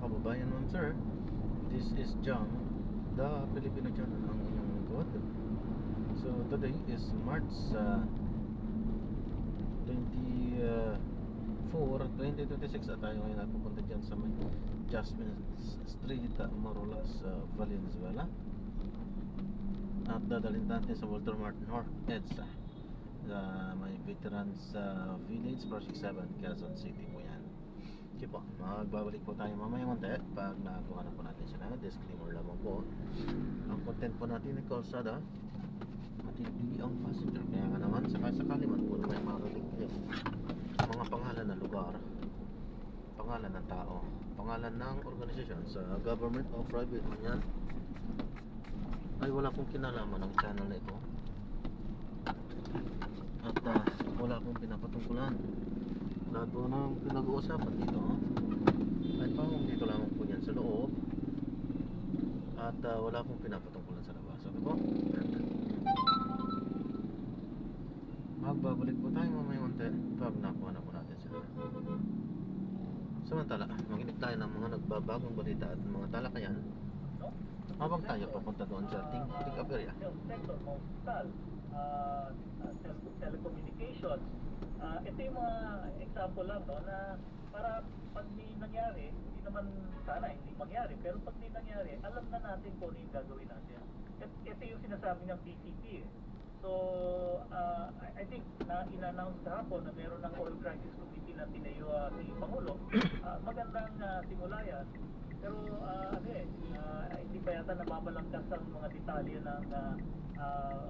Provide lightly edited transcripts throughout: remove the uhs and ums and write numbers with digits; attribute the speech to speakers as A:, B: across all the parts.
A: kababayan, ma'am sir. This is John, the Filipino channel ng inyong lingkod. So today is March 24, 2026 at tayo ngayon ay pupunta dyan sa may Jasmine Street, Morolas, Valenzuela. At dadalhin natin sa Walter Martin or EDSA, may Veterans Village, Project 7, Quezon City po yan. Okay po, magbabalik po tayo mamaya konti pag nagawa na po natin sila. Disclaimer lamang po, ang content po natin ay kalsada, matindi ang passenger. Kaya nga naman, sakali man po may marinig kayo mga pangalan ng lugar, pangalan ng tao, pangalan ng organisasyon sa government o private man yan, ay wala pong kinalaman ng channel na ito. At wala pong pinapatungkulan. Lahat po ng pinag-uusapan dito ay pang dito lamang po yan sa loob. At wala pong pinapatungkulan sa labas. Okay po? Magbabalik po tayo mamaya konti pag nakuha na po natin sila. Samantala, makinig tayo ng mga nagbabagong balita at mga talakayan habang tayo papunta doon sa pick-up area.
B: Telecommunications. Ito yung mga example lang, no, na para pag may nangyari, hindi naman sana hindi mangyari, pero pag may nangyari, alam na natin kung ano yung gagawin natin. Ito yung sinasabi ng PCP eh. So, I think na in-announce kahapon na meron ng oil crisis committee na tinayo si Pangulo. Magandang simula yan. Pero hindi pa yata nababalangkas ang mga detalye ng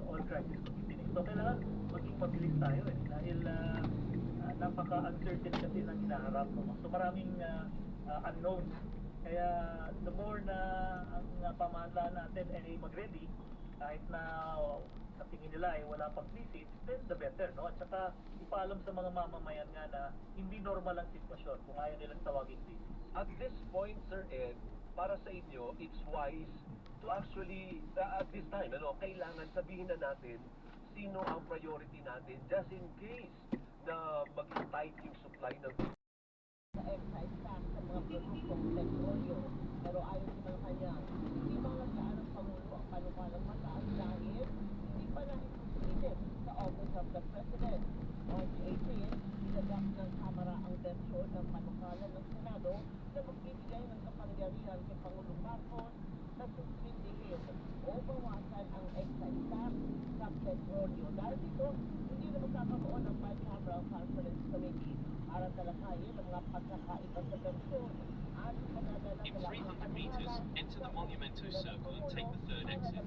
B: oil crisis committee. So kailangan maging mabilis tayo dahil napaka-uncertain kasi ng hinaharap. So maraming unknowns. Kaya the more na ang pamahalaan natin ay mag-ready, kahit na sa tingin nila ay wala pang visit, then the better, no? At saka ipaalam sa mga mamamayan nga na hindi normal ang sitwasyon kung ayaw nilang tawagin visit.
C: At this point, Sir Ed, para sa inyo, it's wise to actually, at this time, kailangan sabihin na natin sino ang priority natin just in case na maging tight yung supply ng
D: sa excise tax sa mga produktong petrolyo. Pero ayon sa mga kanya, hindi ba naglaan ng Pangulo ang panukalang mataas dahil hindi pa naisusulitin sa Office of the President. March 18, ilagak ng Kamara ang bersyon ng panukalan ng Senado na magbibigay ng kapangyarihan kay Pangulong Marcos na suspindihin o bawasan ang excise tax sa petrolyo. Dahil dito, hindi na magkakaroon ng bicameral conference committee para talakayin ang mga pagkakaiba sa bersyon at panadala
E: In 300 meters, enter the Monumento Circle and take the third exit.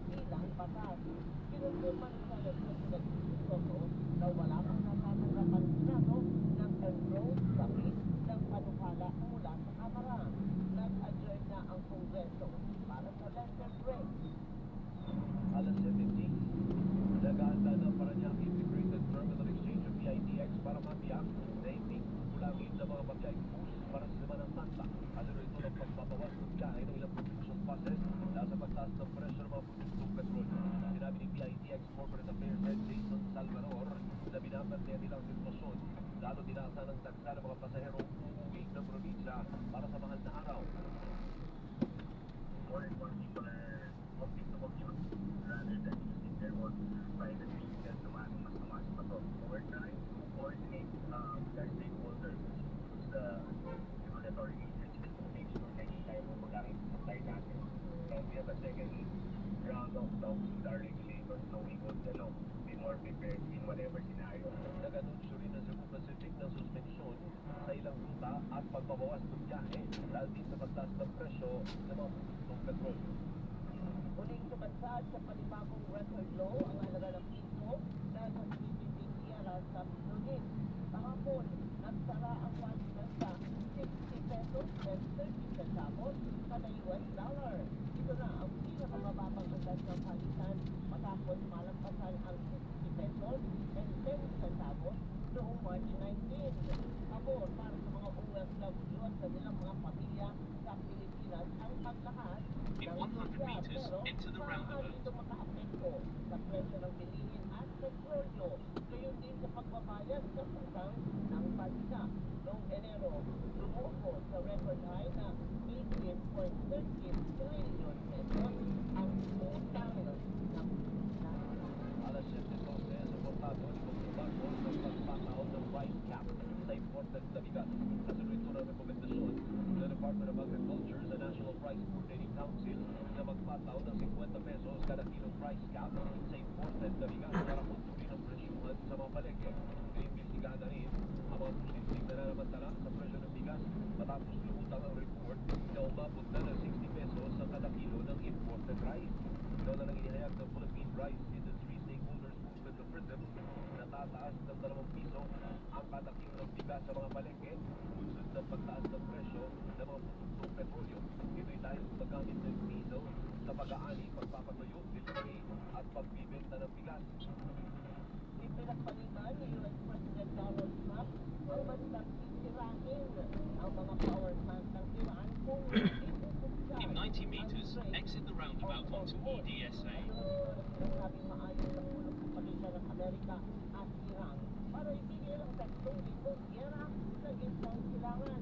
D: Bilang batas, kinuntuman sa President Soto na wala pang natatanggap ang Senado ng enrolled copy ng panukala mula sa Kamara. Nag-adjourn na ang Kongreso para sa lender break.
C: alas 17. Nag-aanda ng Parañaque Integrated Terminal Exchange of PITX para matiyak na hindi kulangin ng mga pagkaibus para sa Semana Santa. Ano ito ng pagpapawas ng biyahe ng ilang production buses dahil sa pagtaas ng presyo ng mga produktong petrol. Sinabi ni PITX Corporate Affairs Head Jason Salvador na binabantayan nilang sitwasyon lalo dinasa ng dagsa ng mga pasaherong uuwi ng probinsya para sa mahal na araw.
B: More and more people are opting to commute rather than using their own private vehicles. Mas pa to. So we're trying to coordinate with our stakeholders, which includes the regulatory agencies, to make sure na hindi tayo magagamit sa supply natin. And we have a second round of talks with our regulators so we would be more prepared in whatever scenario.
C: Nag-anunsyo rin ng Cebu Pacific ng suspensyon sa ilang ruta at pagbabawas ng biyahe dahil din sa pagtaas ng presyo ng mga produktong petrolyo.
D: Muling sumadsad sa panibagong record low ang halaga ng piso dahil sa sinipinding siyara sa Lunes. Kahapon, nagsara ang 1 pesa 60 pesos and 30 centavos kada US dollar. Ito na ang pinakamababang andas ng palitan matapos malampasan ang 60 pesos and 10 centavos noong March 19. Pabor para sa mga OFW at kanilang mga pamilya sa Pilipinas ang paglakas
E: In 100 meters, enter the roundabout.
D: ito makaapekto sa presyo ng bilihin at petrolyo, gayon din sa pagbabayad sa utang ng bansa. Noong Enero, lumuko umabot sa record high na 18.13 trillion pesos ang utang ng
C: Alas 7:12, suportado ni Dr. Marcos ng pagpataw ng price cap sa imported na bigas. Kasunod ito ng rekomendasyon ng Department of Agriculture sa National Price Coordinating Council na magpataw ng 50 pesos kada kilong price cap sa imported na bigas para kontrolin ang presyuhan sa mga palengke. Iimbestigahan na rin ang mga posibleng nananamantala sa presyo ng bigas matapos lumutang ang report na umabot na ng 60 pesos sa kada kilo ng imported rice. Ito na lang inihayag ng Philippine Rice Industry Stakeholders Movement of Britain na tataas ng 2 piso ang kada kilo ng bigas sa mga palengke bunsod ng pagtaas ng presyo ng mga produktong petrolyo. Ito'y dahil sa paggamit ng diesel sa pag-aani, pagpapatuyo, delivery at pagbibenta ng bigas.
D: Ipinagpaliban ni US President Donald Trump ang bandang sisirahin ang mga power plant ng Iran kung hindi bubuksan
E: In 90 meters, exit the roundabout onto EDSA.
D: Sinasabing maayos ang ulong sa pagitan ng Amerika at Iran para ibigay ang 3,000 gera sa gitnang silangan.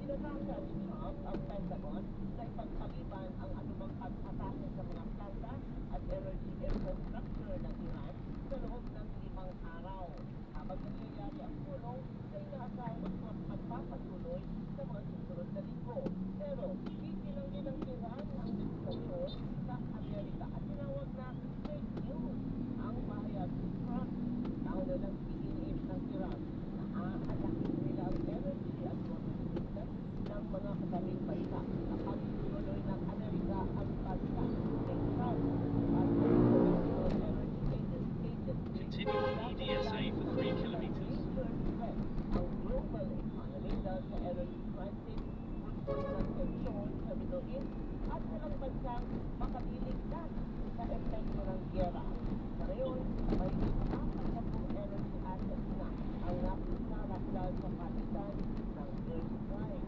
D: Tinatasa ni Trump ang Pentagon na ipagpaliban ang anumang pag-atake sa mga planta at energy infrastructure ng Iran sa loob ng 5 araw. Habang nangyayari ang pulong na inaasahang magpapatuloy sa mga susunod na linggo. Pero titinanggi ng Iran ang legislasyon sa Amerika at tinawag na fake news ang pahayag ni Trump. Nauna ng iniis ng Iran na aalakin nila ang energy at water system ng mga kasaming bansa kapag tinuloy ng Amerika ang bansa ng Trump at International Energy Agency.
E: Continue on EDSA for 3 kilometers.
D: Ang global economy dahil sa energy crisis, puntod ng tensyon sa Middle East at ilang bansang makabiligtas sa epekto ng giyera. Ngayon, may 40 energy assets na ang napisarak dahil sa palitan ng Gulf Stream.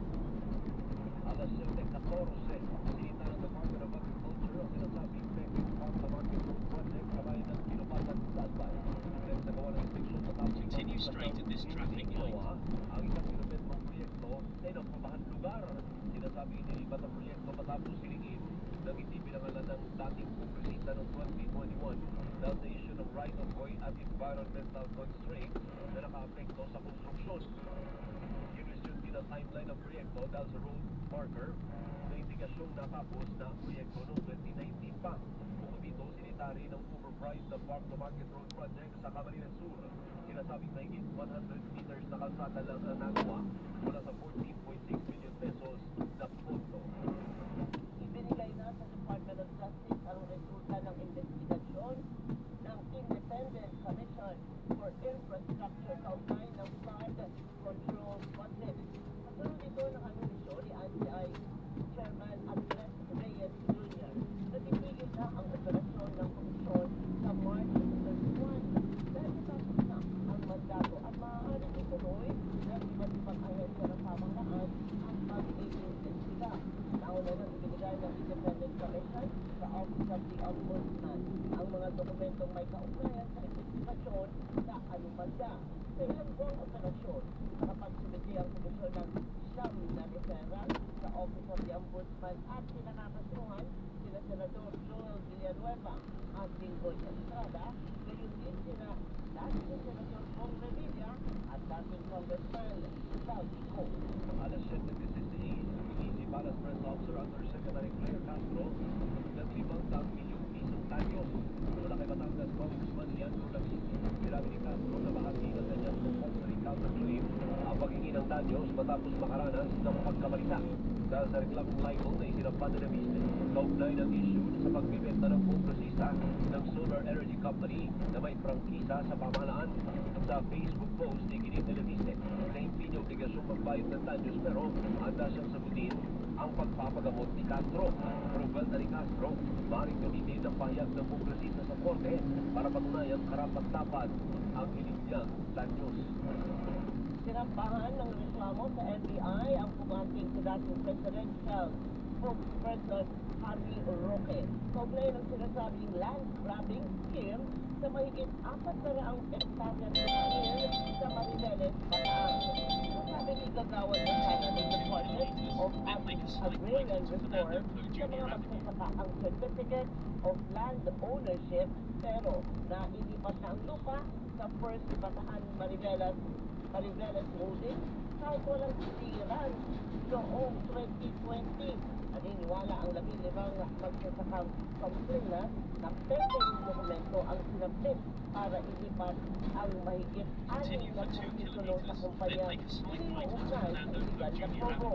C: Alas 7:14, sinita ng Department of Agriculture ang sinasabing Pekeng Farm to Market Road Project kabayan ng kinupatan sa Albay. Dahil sa gawa ng inspeksyon matapos
E: Continue straight at this traffic light.
C: ang 1 kilometrong proyekto na inaprobahan lugar. Sinasabi inilipat ang proyekto matapos silingin ng hindi pinangalan ng dating kongresista noong 2021 dahil sa issue ng right of way at environmental constraints na nakaapekto sa konstruksyon. Ginisyon din ang timeline ng proyekto dahil sa road marker na indikasyong natapos na ang proyekto noong 2019 pa. Bukod dito, sinitari ng overpriced na Farm to Market Road Project sa Camarines Sur. Sinasabing mahigit 100 meters na kalsada lang ang nagawa mula sa 14.6 million pesos na pondo.
D: Ibinigay na sa Department of Justice ang resulta ng investigasyon ng Independent Commission for Infrastructure kaugnay ng flood control project. Kasunod ito ng anunsyo ni NBI Chairman Andres Reyes Jr. na titigil na ang operasyon ng komisyon sa March 31 dahil natapos na ang mandato at maaaring ituloy ng iba't ibang ahensya ng pamahalaan ang pag-iimbestiga. Nauna nang ibinigay ng Independent Commission sa Office of the Ombudsman ang mga dokumentong may kaugnayan sa investigasyon sa anomalya. Sa ilang buwang operasyon, nakapagsumiti ang komisyon ng siyam na referral sa Office of the Ombudsman at sinakakasuhan sila Senador Joel Villanueva at Bingoy Estrada, gayon din sila dating Senador Bong Revilla at dating Congressman Salvi Co.
C: Alas 7:16, si Palace Press Officer Undersecretary Claire Castro ng 500 milyong pisong tanyos mula kay Batangas Congressman Leandro Lavis. Sinabi ni Castro na bahagi ng kanyang compulsory counterclaim ang paghingi ng tanyos matapos makaranas ng pagkamalita dahil sa reklamong libel na isinampan ni Lavis kaugnay ng issue sa pagbibenta ng kongresista ng Solar Energy Company na may prangkisa sa pamahalaan. Sa Facebook post ni Ginit ni Lavis na hindi niya obligasyong magbayad ng tanyos pero handa siyang sagutin ang pagpapagamot ni Castro. Proval na ni Castro, maaaring gamitin ang pahayag ng kongresista sa korte para patunayang karapat-dapat ang hiling niyang tanyos.
D: Sinampahan ng reklamo sa NBI ang pumating sa dating presidential spokesperson Harry Roque. Kaugnay ng sinasabing land grabbing scheme sa mahigit 400 hektarya ng lupain sa Maribeles, Bataan. Sabi ni igagawan na sana ng Department of Agrarian Reform sa mga magsasaka ang Certificate of Land Ownership, pero nailipas na ang lupa sa First Bataan Mariveles Holdings kahit walang sisiran noong 2020. Naniniwala ang 15 magsasakang complainant na pekeng dokumento ang sinabit para ilipat ang mahigit 6 na posisyon sa kumpanya iniuugnay sa illegal na pogo.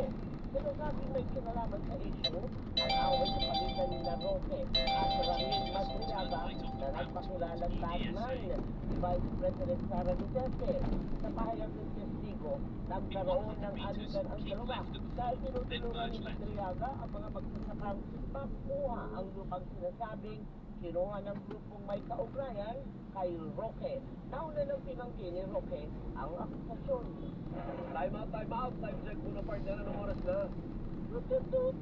D: Pero sabing may kinalaman sa issue ang away sa pagitan ni Roque at Ramil Madriaga na nagpakilalang batman si Vice President Sara Duterte. Sa pahayag ng testigo, nagkaroon ng alitan ang dalawa dahil tinutulungan ni Madriaga ang mga magsasakang makuha ang lupang sinasabing kinuha ng grupong may kaugnayan kay Roque. Nauna ng pinanggi ni Roque ang akusasyon.
C: Time out. Time check muna, partner. Anong oras na?
D: Tututut.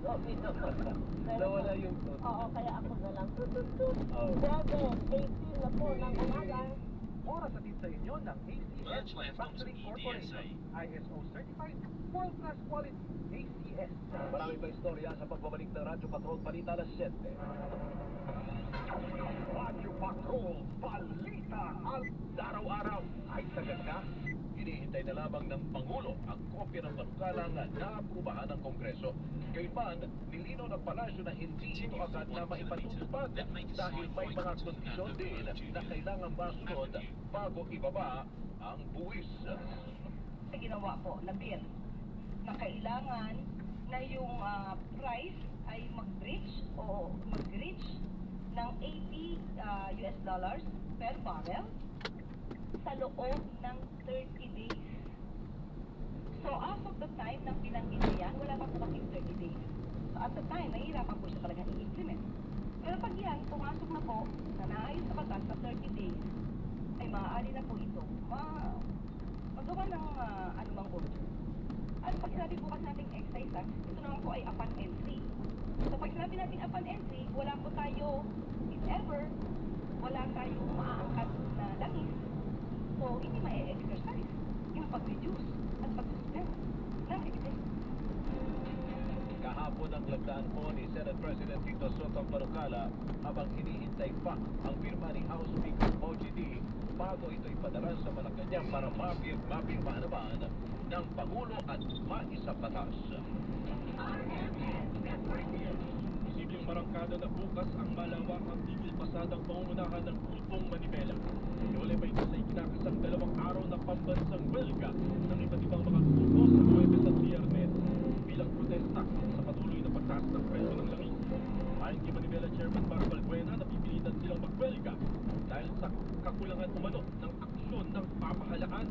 D: Sorry naman.
C: Nawala yung tut.
D: Oo, kaya ako na lang. Tututut.
C: Oh.
D: 7:18 na po ng umaga.
C: Oras atid sa inyo ng ACS
E: Merge left onto
C: Manufacturing
E: EDSA.
C: Corporation. ISO Certified World Class Quality. ACS. Maraming pa istorya sa pagbabalik ng Radyo Patrol Balita alas 7. Radyo Patrol Balita araw-araw ay sagad na. Hinihintay na lamang ng Pangulo ang kopya ng panukalang naaprubahan ng Kongreso. Gayunman, nilinaw ng palasyo na hindi ito agad na maipatutupad dahil may mga kondisyon din na kailangan masunod bago ibaba ang buwis.
F: Sa ginawa po na bill na kailangan na yung price ay mag-reach ng $80 per barrel sa loob ng 30 days. So as of the time ng pinanggit yan, wala pa po kaming 30 days. So at the time, nahihirapan po siya talagang i-implement. Pero pag yan, pumasok na po na naayos sa batas sa 30 days, ay maaari na po ito magawa ng anumang order. At pag sinabi po kasi natin excise tax, ito naman po ay upon entry. So pag sinabi natin upon entry, wala po tayo, if ever, wala tayong maaangkat na langis. So hindi ma-exercise yung pag-reduce at pag-suspend ng excise.
C: Kahapon ang lagdaan po ni Senate President Tito Soto Panukala habang hinihintay pa ang firma ni House Speaker OGD bago ito ipadala sa Malacanang para mapirmahan naman ng Pangulo at maisabatas.
G: Posibleng marangkada na bukas ang malawakang tigil pasadang pangungunahan ng Grupong Manibela. Iwalay pa ito sa ikinakasang 2 araw na pambansang welga ng iba't ibang mga grupo sa Nueves at Viernes bilang protesta sa patuloy na pagtaas ng presyo ng langis. Ayon kay Manibela Chairman Mar Balbuena, napipilitan silang magwelga dahil sa kakulangan umano ng aksyon ng pamahalaan.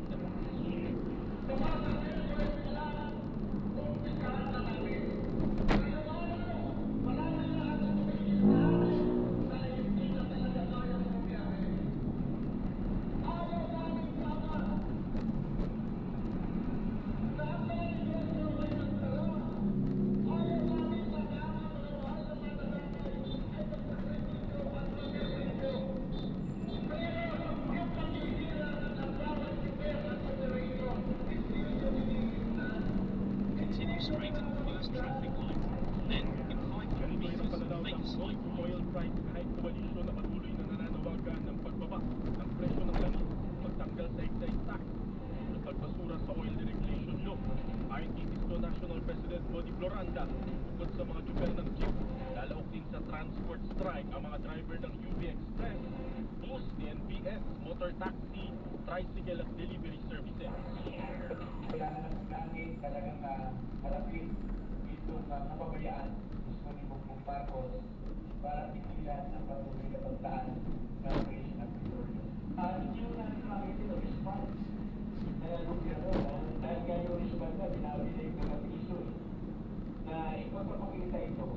E: Continue straight to the first traffic light. Then, in 500
G: Ganito
E: meters,
G: ang pananaw
E: make
G: ng
E: a slight
G: North Oil Price Hike Coalition na patuloy na nananawagan ng pagbaba ng presyo ng langis, pagtanggal sa excise tax, at pagbasura sa oil deregulation law. Ayon kay Isto National President Body Floranda, bukod sa mga tsuper ng jeep, lalaok din sa transport strike ang mga driver ng UV Express, bus, NPS, motor taxi, tricycle at delivery services.
H: Wala naman namin talagang malapit itong kapabayaan gusto ni Bongbong Marcos para pigilan ang patuloy na pagtaan ng presyo ng petrolyo. Hindi mo na nakakita ng response na gobyerno dahil gano'n rin sa banda binabili ng mga piso na ipapakita ito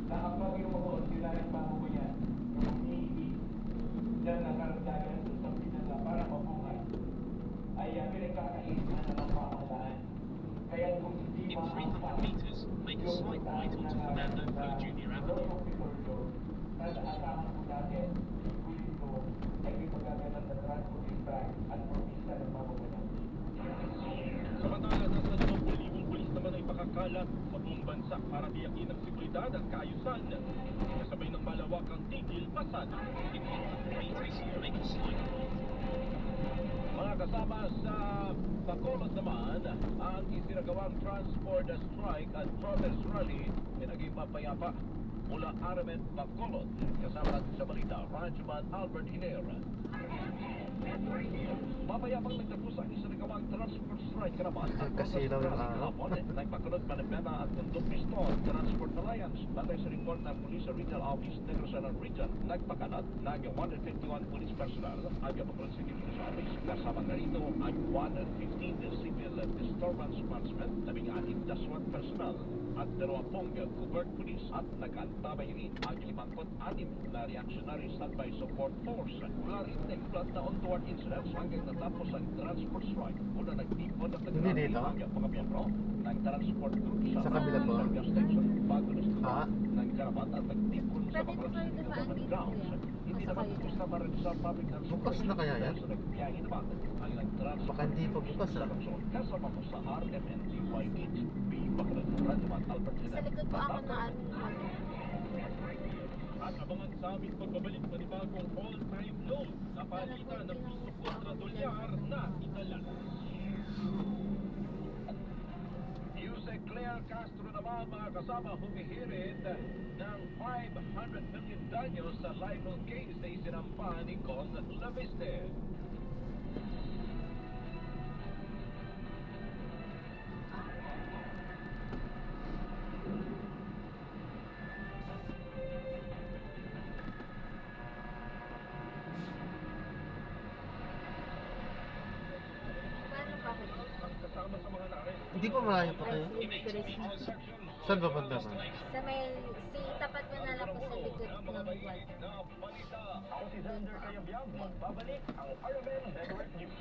H: na kapag yung mga ordinaryong pamumuyan yung humihingi na nakaragdagan sa pinala para mabuhay ay pinagkakainan na ng pamahalaan. Kaya kung hindi
E: In 300 meters, make a slight right onto Fernando Po Jr. Avenue.
H: Asahan po natin, ito ay may pagkaganap na transport strike at protesta ng pamahalaan.
G: kalat sa buong bansa para tiyakin ang seguridad at kaayusan. Kasabay ng malawakang tigil pasada. Mga kasama sa Bacolod naman, ang isinagawang transport strike at protest rally ay naging mapayapa. Mula Aramet, Bacolod, kasama natin sa balita, Ranchman Albert Hinera. Mapayapang nagtapos ang isinagawang transport strike karapat at
A: Kasilaw yung araw.
G: Nagpakulot Manibela at Tundok Piston Transport Alliance. Batay sa report ng Police Regional Office Negros Oriental Region, nagpakalat ng 151 police personnel ang Bacolod City Police Office. Kasama na rito ang 115 civil disturbance marksmen, 16 SWAT personnel at 20 covert police at nag-antabay rin ang 56 na reactionary standby support force. Wala rin nagplat na on-toward incidents hanggang natapos ang transport strike. Muna nagtipon at
A: Hindi dito?
G: ang mga miyembro ng transport group
A: Sa kabila po?
G: gas station bago na sila
A: Ah.
G: ng karapat at nagtipon sa
I: Pwede
G: mga
I: po kayo dumaan dito,
G: grounds.
I: kuya.
G: Hindi
I: Basta
G: naman
I: kayo.
G: bukas na para sa public transport.
A: Bukas na kaya yan?
G: Sa nagbiyahe naman ang ilang transport.
A: Baka hindi pa bukas, ah.
G: Kasama mo sa RMN DYH B. Bacolod Ranchman Albert
I: Sa
G: Hinera.
I: likod po ako na ano.
G: At abangan sa aming pagbabalik panibagong all-time low na palitan ng piso kontra dolyar na itala. Yusek Claire Castro naman mga kasama humihirit ng 500 million danyos sa libel case na isinampa ni Con Laviste.
I: Paano pa kayo?
G: Ang kasama sa mga narin.
A: Hindi po malayo pa kayo. Saan ba banda ba?
I: Sa may, tapat mo na lang po sa likod ng Walter.
G: Ako si Xander Kayabyab. Babalik ang RMN Network News.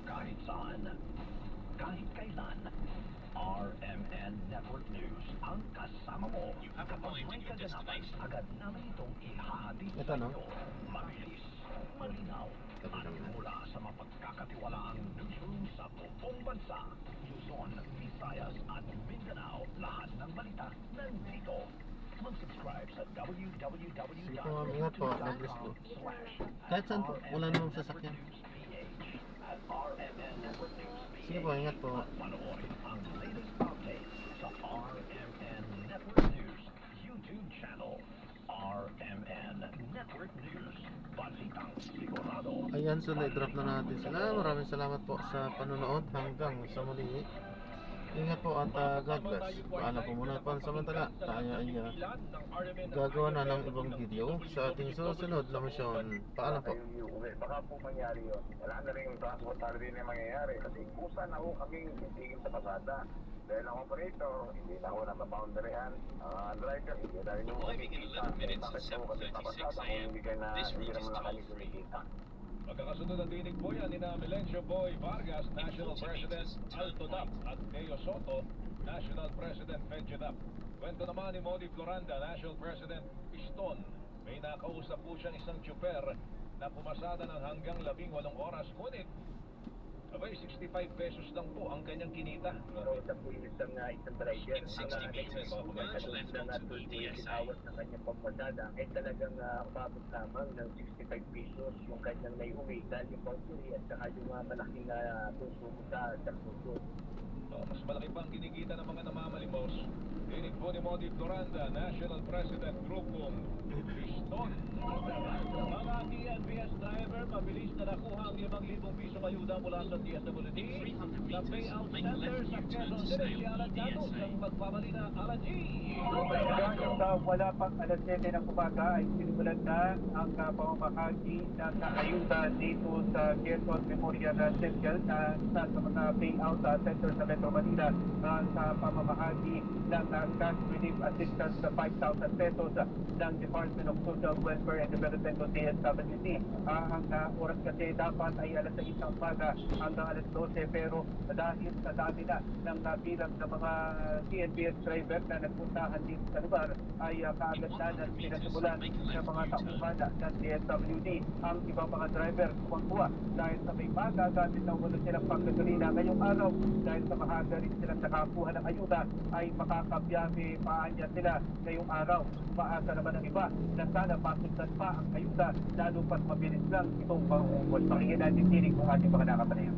G: Kahit saan, kahit kailan, RMN Network News ang kasama mo. Kapag may kaganapan, agad namin itong ihahatid
A: Ito,
G: sa
A: no?
G: inyo. Mabilis, malinaw, at mula sa mapagkakatiwalaang newsroom sa buong bansa, Luzon, Visayas at Mindanao, lahat ng balita nandito. Mag-subscribe sa
A: Sige po, ma'am. Ingat po. God bless po. Kahit saan po. Wala namang sasakyan. Sige po, ingat po.
G: Panoorin ang latest updates sa RMN Network News YouTube channel. RMN Network News. Balitang sigurado.
A: Ayan, so na-drop na natin sila. Maraming salamat po sa panonood. Hanggang sa muli. Ingat po at God bless. Paalam po muna pansamantala. Tayo ay gagawa na ng ibang video sa ating susunod na misyon. Paalam po.
H: Baka po mangyari yun. Wala na rin yung transport rin na mangyayari. Kasi kusa na ho kaming titigil sa pasada. Dahil ang operator, hindi na ho nababoundaryan. Ang driver, hindi na rin yung kumikita. Bakit po kasi papasada kung hindi naman lang kami kumikita.
G: Magkakasunod ang dinig po yan ni na Melencio Boy Vargas, National President Alto Dap at Teo Soto, National President Fedjedap. Kwento naman ni Modi Floranda, National President Piston. May nakausap po siyang isang tsuper na pumasada ng hanggang 18 oras. Ngunit, abay, 65 pesos lang po ang kanyang kinita.
H: Pero isa po yung isang driver.
E: In 60 meters, merge left onto EDSI.
H: Hours na kanyang pagpasada ay talagang umabot lamang ng 65 pesos yung kanyang naiuwi dahil yung boundary at saka yung malaking consumo sa puso.
G: Mas malaki pang kinikita ng mga namamalimos. Dinig po ni Modi Floranda, National President Grupong Piston. Mga TNBS driver, mabilis na nakuha ang 5,000 piso ayuda mula sa DSWD. Sa payout center sa Quezon City, si Alan Gatos ang magpapali na Alan G.
J: Hanggang sa wala pang alas 7 ng umaga ay sinulat na ang pamamahagi ng ayuda dito sa Quezon Memorial Central na isa sa mga payout center sa Metro Manila sa pamamahagi ng cash relief assistance sa 5,000 pesos ng Department of Social Welfare and Development o DSWD. Ang oras kasi dapat ay alas 6 ng umaga hanggang alas 12, pero dahil sa dami na ng bilang ng mga TNBS driver na nagpuntahan dito sa lugar ay kaagad na pinasimulan ng mga taumana ng DSWD ang ibang mga driver kuwang-kuwa dahil sa may magagamit na umano silang panggasolina ngayong araw dahil sa mahaga rin silang nakakuha ng ayuda ay makakabiyahe paanya sila ngayong araw. Umaasa naman ang iba na sana masundan pa ang ayuda lalo pat mabilis lang itong pangungkol. Pakinggan natin tinig kung ating mga nakapanayan.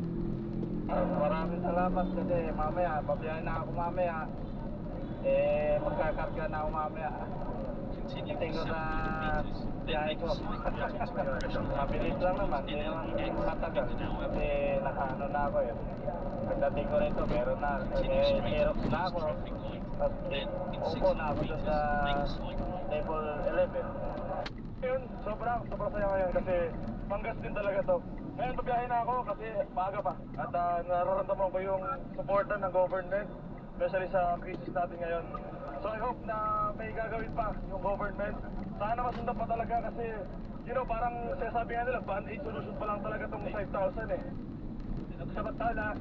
K: Maraming salamat kasi mamaya, babiyahin na ako mamaya. Magkakarga na ako mamaya. Tingin ko na biyahe ko. Mabilis lang naman, hindi naman matagal. Kasi nakaano na ako eh. Pagdating ko rito, meron na. Xerox na ako. Tapos upo na ako doon sa table 11.
G: Yun, sobrang saya ngayon kasi manggas din talaga to. Ngayon babiyahin na ako kasi maaga pa. At nararamdaman ko yung supportan ng government, especially sa crisis natin ngayon. So I hope na may gagawin pa yung government. Sana masundan pa talaga kasi, parang sinasabi nga nila, band-aid solution pa lang talaga itong 5,000 eh.
J: Samantala,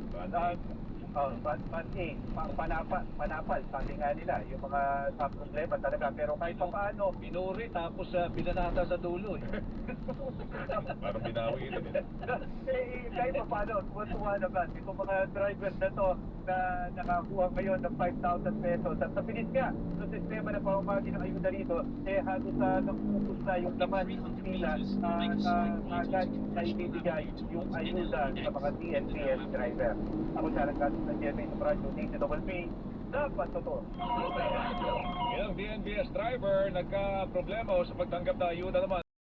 J: panapal, sabi nga nila, yung mga sa problema talaga, pero kahit pa paano,
C: Pinuri tapos binanata sa dulo eh.
G: Parang binawi ito din.
J: kahit pa paano, tuwa naman, itong mga drivers na to na nakakuha ngayon ng 5,000 pesos. At sa pinis nga, sa sistema na pamamagi ng ayuda rito, halos nangupos na yung laman ng pila agad na ibibigay yung ayuda sa mga TNBS driver. Ako siya nagkasin ng GMA sa Radyo DCWP, dapat totoo.
C: Ilang DNBS driver nagka-problema sa pagtanggap ng ayuda naman.